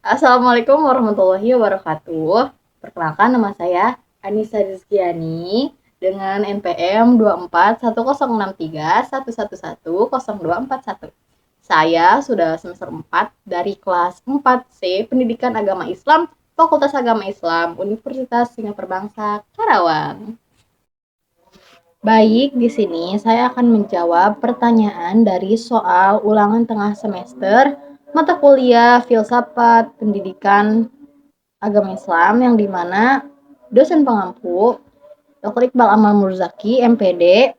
Assalamualaikum warahmatullahi wabarakatuh. Perkenalkan, nama saya Anissa Rizkiani dengan NPM 24106311102411. Saya sudah semester 4 dari kelas 4C Pendidikan Agama Islam, Fakultas Agama Islam, Universitas Singapura Bangsa, Karawang. Baik, di sini saya akan menjawab pertanyaan dari soal ulangan tengah semester mata kuliah Filsafat Pendidikan Agama Islam, yang dimana dosen pengampu Dr. Iqbal Amal Murzaki, MPD,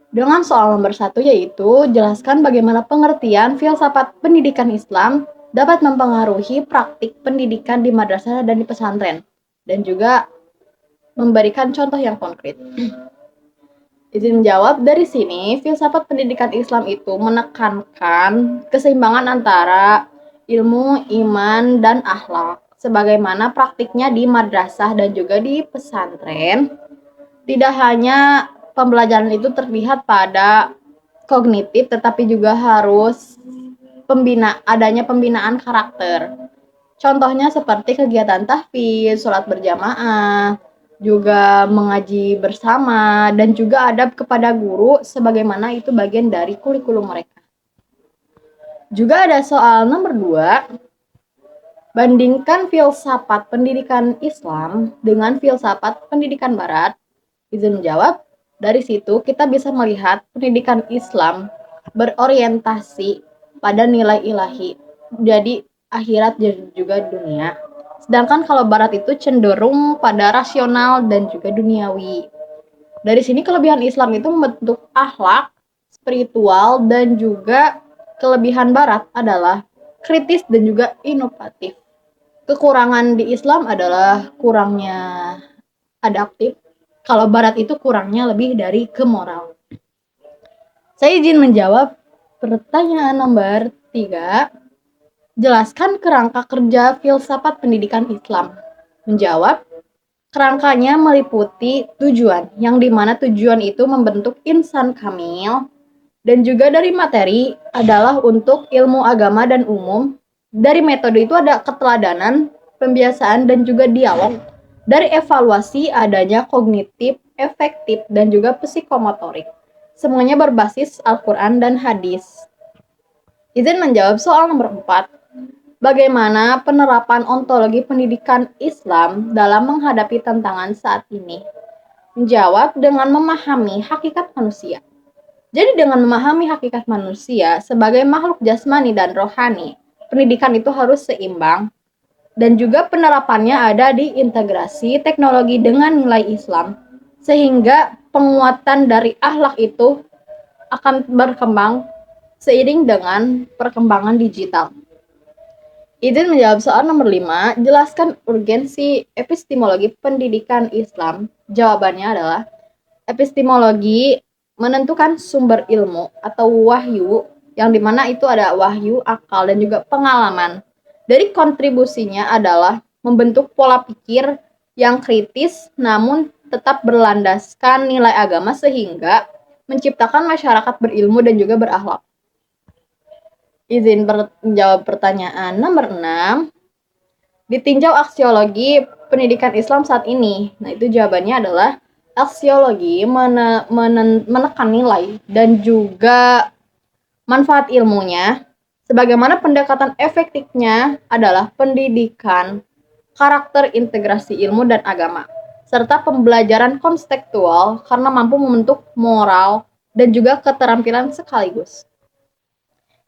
dengan soal nomor 1, yaitu jelaskan bagaimana pengertian filsafat pendidikan Islam dapat mempengaruhi praktik pendidikan di madrasah dan di pesantren, dan juga memberikan contoh yang konkret. Izin menjawab, dari sini filsafat pendidikan Islam itu menekankan keseimbangan antara ilmu, iman, dan akhlak, sebagaimana praktiknya di madrasah dan juga di pesantren. Tidak hanya pembelajaran itu terlihat pada kognitif, tetapi juga harus adanya pembinaan karakter. Contohnya seperti kegiatan tahfiz, sholat berjamaah, juga mengaji bersama, dan juga adab kepada guru, sebagaimana itu bagian dari kurikulum mereka. Juga ada soal nomor 2, bandingkan filsafat pendidikan Islam dengan filsafat pendidikan Barat. Izin menjawab, dari situ kita bisa melihat pendidikan Islam berorientasi pada nilai ilahi, jadi akhirat dan juga dunia. Sedangkan kalau Barat itu cenderung pada rasional dan juga duniawi. Dari sini kelebihan Islam itu membentuk akhlak, spiritual, dan juga kelebihan Barat adalah kritis dan juga inovatif. Kekurangan di Islam adalah kurangnya adaptif, kalau Barat itu kurangnya lebih dari ke moral. Saya izin menjawab pertanyaan nomor 3. Jelaskan kerangka kerja filsafat pendidikan Islam. Menjawab, kerangkanya meliputi tujuan, yang dimana tujuan itu membentuk insan kamil, dan juga dari materi adalah untuk ilmu agama dan umum. Dari metode itu ada keteladanan, pembiasaan, dan juga dialog. Dari evaluasi adanya kognitif, efektif, dan juga psikomotorik. Semuanya berbasis Al-Quran dan hadis. Izin menjawab soal nomor 4. Bagaimana penerapan ontologi pendidikan Islam dalam menghadapi tantangan saat ini? Menjawab, dengan memahami hakikat manusia. Jadi dengan memahami hakikat manusia sebagai makhluk jasmani dan rohani, pendidikan itu harus seimbang, dan juga penerapannya ada di integrasi teknologi dengan nilai Islam, sehingga penguatan dari akhlak itu akan berkembang seiring dengan perkembangan digital. Izin menjawab soal nomor 5, jelaskan urgensi epistemologi pendidikan Islam. Jawabannya adalah, epistemologi menentukan sumber ilmu atau wahyu, yang dimana itu ada wahyu, akal, dan juga pengalaman. Dari kontribusinya adalah membentuk pola pikir yang kritis namun tetap berlandaskan nilai agama, sehingga menciptakan masyarakat berilmu dan juga berakhlak. Izin menjawab pertanyaan nomor 6. Ditinjau aksiologi pendidikan Islam saat ini. Nah, itu jawabannya adalah aksiologi menekan nilai dan juga manfaat ilmunya, sebagaimana pendekatan efektifnya adalah pendidikan karakter integrasi ilmu dan agama, serta pembelajaran konstekstual karena mampu membentuk moral dan juga keterampilan sekaligus.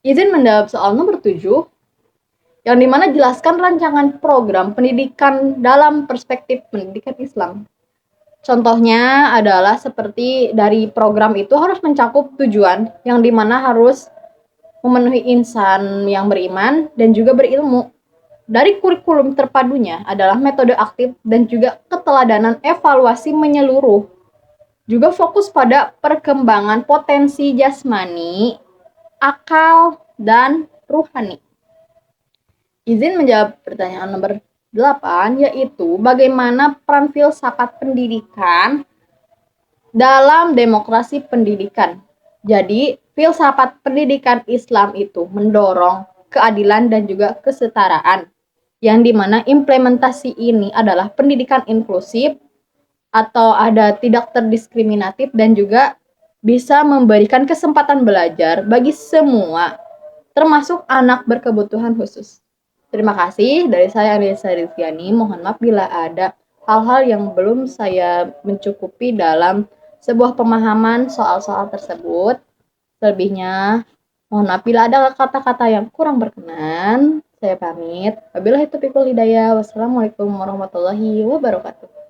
Izin menjawab soal nomor 7, yang dimana jelaskan rancangan program pendidikan dalam perspektif pendidikan Islam. Contohnya adalah seperti dari program itu harus mencakup tujuan, yang dimana harus memenuhi insan yang beriman dan juga berilmu. Dari kurikulum terpadunya adalah metode aktif dan juga keteladanan evaluasi menyeluruh. Juga fokus pada perkembangan potensi jasmani, akal, dan ruhani. Izin menjawab pertanyaan nomor 8, yaitu bagaimana peran filsafat pendidikan dalam demokrasi pendidikan. Jadi, filsafat pendidikan Islam itu mendorong keadilan dan juga kesetaraan, yang dimana implementasi ini adalah pendidikan inklusif atau ada tidak terdiskriminatif dan juga bisa memberikan kesempatan belajar bagi semua, termasuk anak berkebutuhan khusus. Terima kasih dari saya Anissa Rizkyani. Mohon maaf bila ada hal-hal yang belum saya mencukupi dalam sebuah pemahaman soal-soal tersebut. Selebihnya, mohon maaf bila ada kata-kata yang kurang berkenan. Saya pamit. Wabillahi taufiq wal hidayah. Wassalamualaikum warahmatullahi wabarakatuh.